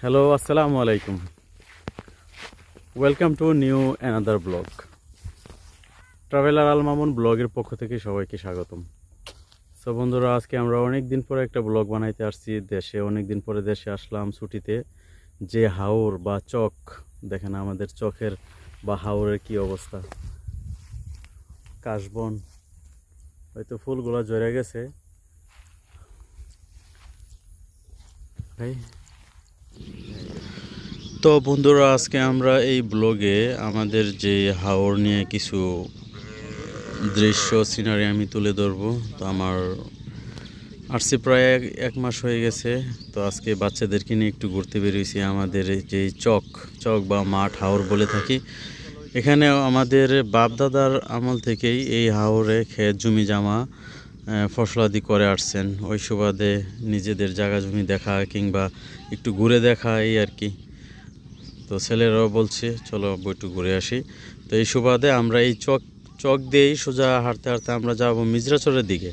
Hello, আসসালামু আলাইকুম। Welcome to new another blog. Traveller Al Mamun ব্লগের পক্ষ থেকে সবাইকে স্বাগতম। সো বন্ধুরা, আজকে আমরা অনেক দিন পরে একটা ব্লগ বানাইতে আসছি। অনেক দিন পরে দেশে আসলাম ছুটিতে। যে হাওর বা চক দেখেন, আমাদের চকের বা হাওরের কি অবস্থা। কাশবন, হয়তো ফুলগুলো ঝরে গেছে ভাই। তো বন্ধুরা, আজকে আমরা এই ব্লগে আমাদের যে হাওর নিয়ে কিছু দৃশ্য সিনারি আমি তুলে ধরবো। তো আমার আসছে প্রায় এক মাস হয়ে গেছে। তো আজকে বাচ্চাদেরকে নিয়ে একটু ঘুরতে বেরিয়েছি আমাদের এই যে চক চক বা মাঠ হাওর বলে থাকি। এখানে আমাদের বাপদাদার আমল থেকেই এই হাওরে ক্ষেত জমি জামা ফসলাদি করে আসছেন। ওই সুবাদে নিজেদের জায়গা জমি দেখা কিংবা একটু ঘুরে দেখা এই আর কি। তো ছেলেরাও বলছে চলো একটু ঘুরে আসি। তো এই সুবাদে আমরা এই চক দিয়েই সোজা হাঁটতে হাঁটতে আমরা যাব মিজরাচরের দিকে,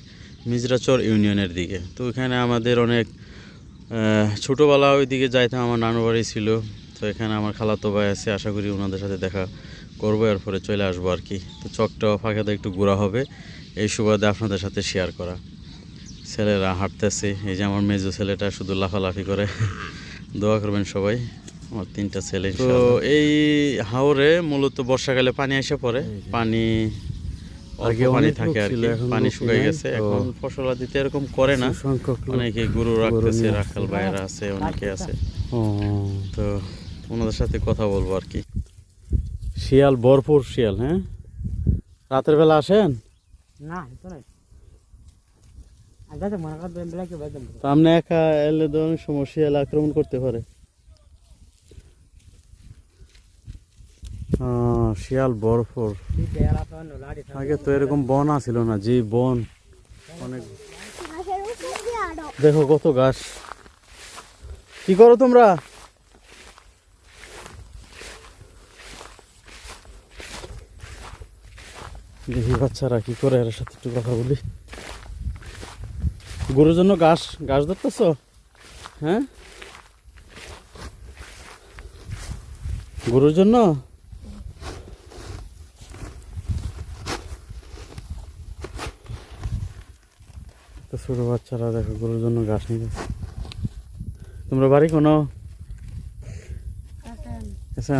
মিজরাচর ইউনিয়নের দিকে। তো এখানে আমাদের অনেক ছোটোবেলা ওই দিকে যাইতাম, আমার নানু বাড়ি ছিল। তো এখানে আমার খালাতো ভাই আছে, আশা করি ওনাদের সাথে দেখা করবো, এরপরে চলে আসবো আর কি। তো চকটাও ফাঁকাতে একটু ঘোরা হবে, এই সুবাদে আপনাদের সাথে শেয়ার করা। ছেলেরা হাঁটতেছে, এই যে আমার মেজো ছেলেটা শুধু লাফালাফি করে। দোয়া করবেন সবাই, আমার 3টা ছেলে। তো এই হাওরে মূলত বর্ষাকালে পানি এসে পড়ে, পানি আগে পানি থাকে আর কি, পানি শুকিয়ে গেছে। এখন ফসল দিতে এরকম করে না, অনেকে গরু রাখতেছে, রাখাল ভাইয়েরা আছে, অনেকে আছে। তো ওনাদের সাথে কথা বলবো আর কি। শিয়াল, ভরপুর শিয়াল। হ্যাঁ, রাতের বেলা আসেন না? আপনি একা এলে তো অনেক সময় শিয়াল আক্রমণ করতে পারে। শিয়াল ভরপুর। আগে তো এরকম বন আছিল না, যে বন অনেক। দেখো কত ঘাস। কি করো তোমরা? দেখি বাচ্চারা কি করে, এর সাথে একটু কথা বলি। গরুর জন্য ঘাস ঘাস ধরতেছ? হ্যাঁ, গরুর জন্য। ছোট বাচ্চারা দেখো গরুর জন্য ঘাস নিয়ে। তোমরা বাড়ি কোনো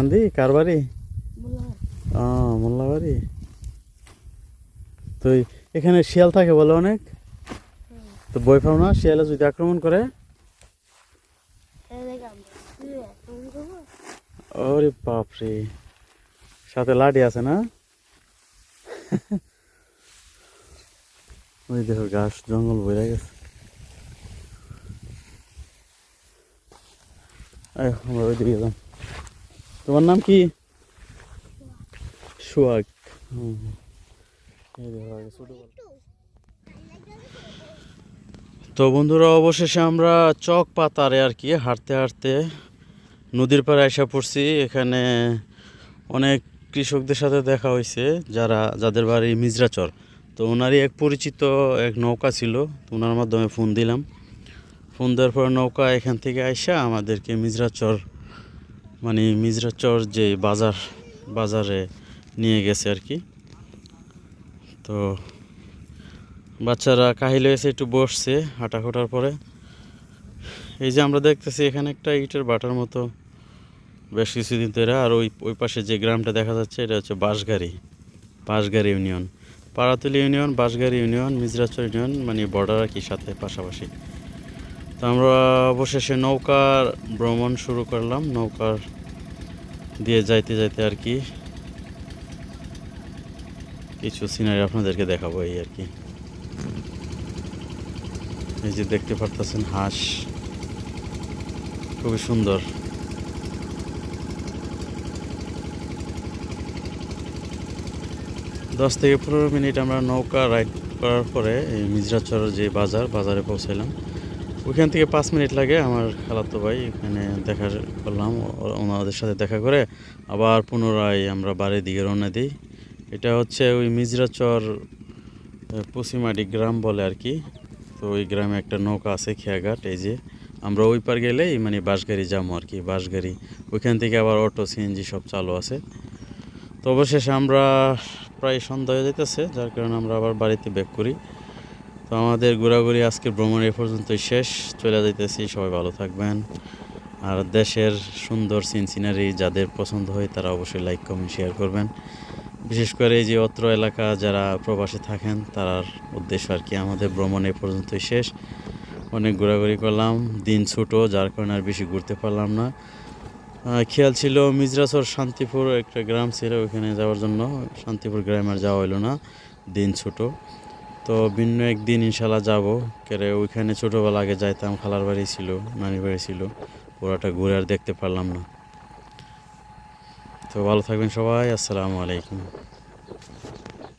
আন্দি কার বাড়ি? মোল্লা বাড়ি। তো এখানে শিয়াল থাকে বলে অনেক। তো ভয় পাও না শিয়ালে যদি আক্রমণ করে? ওরে বাপরে, সাথে লাঠি আছে না? ওই দেখো ঘাস জঙ্গল ভরে গেছে। আমরা ওই দিকে গেলাম। তোমার নাম কি? সোহাগ। তো বন্ধুরা, অবশেষে আমরা চক পাতারে আর কি হাঁটতে হাঁটতে নদীর পাড়ে এসে পড়ছি। এখানে অনেক কৃষকদের সাথে দেখা হয়েছে, যাদের বাড়ি মিজরাচর। তো ওনারই এক পরিচিত এক নৌকা ছিল, তো ওনার মাধ্যমে ফোন দিলাম। ফোন দেওয়ার পর নৌকা এখান থেকে আইসা আমাদেরকে মিজরাচর যে বাজারে নিয়ে গেছে আর কি। তো বাচ্চারা কাহিল হয়েছে, একটু বসছে হাঁটাখোটার পরে। এই যে আমরা দেখতেছি এখানে একটা ইটের বাটার মতো বেশ কিছুদিন ধরে। আর ওই পাশে যে গ্রামটা দেখা যাচ্ছে, এটা হচ্ছে Banshgari union, Paratali union, Banshgari union, Mizrachar union, মানে বর্ডার আর কি, সাথে পাশাপাশি। তো আমরা অবশেষে নৌকার ভ্রমণ শুরু করলাম। নৌকার দিয়ে যাইতে যাইতে আর কি কিছু সিনারি আপনাদেরকে দেখাবো এই আর কি। এই যে দেখতে পারতেছেন হাঁস, খুবই সুন্দর। 10 থেকে 15 মিনিট আমরা নৌকা রাইড করার পরে এই মিজরাচরের যে বাজারে পৌঁছালাম। ওইখান থেকে 5 মিনিট লাগে। আমার খালাতো ভাই এখানে দেখা করলাম, ওনাদের সাথে দেখা করে আবার পুনরায় আমরা বাড়ির দিকে রওনা দিই। এটা হচ্ছে ওই মিজরাচর পশ্চিমাটি গ্রাম বলে আর কি। তো ওই গ্রামে একটা নৌকা আছে, খেয়াঘাট। এই যে আমরা ওই পার গেলেই মানে বাসগাড়ি যাবো আর কি, বাসগাড়ি ওইখান থেকে আবার অটো সিএনজি সব চালু আছে। তো অবশেষে আমরা প্রায় সন্ধ্যা হয়ে যাইতেছে, যার কারণে আমরা আবার বাড়িতে ব্যাক করি। তো আমাদের ঘোরাঘুরি আজকের ভ্রমণ এ পর্যন্তই শেষ, চলে যাইতেছি। সবাই ভালো থাকবেন। আর দেশের সুন্দর সিনারি যাদের পছন্দ হয় তারা অবশ্যই লাইক কমেন্ট শেয়ার করবেন। বিশেষ করে এই যে অত্র এলাকা যারা প্রবাসী থাকেন তার উদ্দেশ্য আর কি। আমাদের ভ্রমণ এ পর্যন্তই শেষ, অনেক ঘোরাঘুরি করলাম, দিন ছোটো যার কারণে আর বেশি ঘুরতে পারলাম না। খেয়াল ছিল মিজরাচর শান্তিপুর একটা গ্রাম ছিল, ওইখানে যাওয়ার জন্য, শান্তিপুর গ্রামে আর যাওয়া হলো না, দিন ছোট। তো ভিন্ন একদিন ইনশাল্লাহ যাব। কেরে ওইখানে ছোটোবেলা আগে যাইতাম, খালার বাড়ি ছিল, নানির বাড়ি ছিল, পুরাটা ঘুরে আর দেখতে পারলাম না। তো ভালো থাকবেন সবাই, আসসালামু আলাইকুম।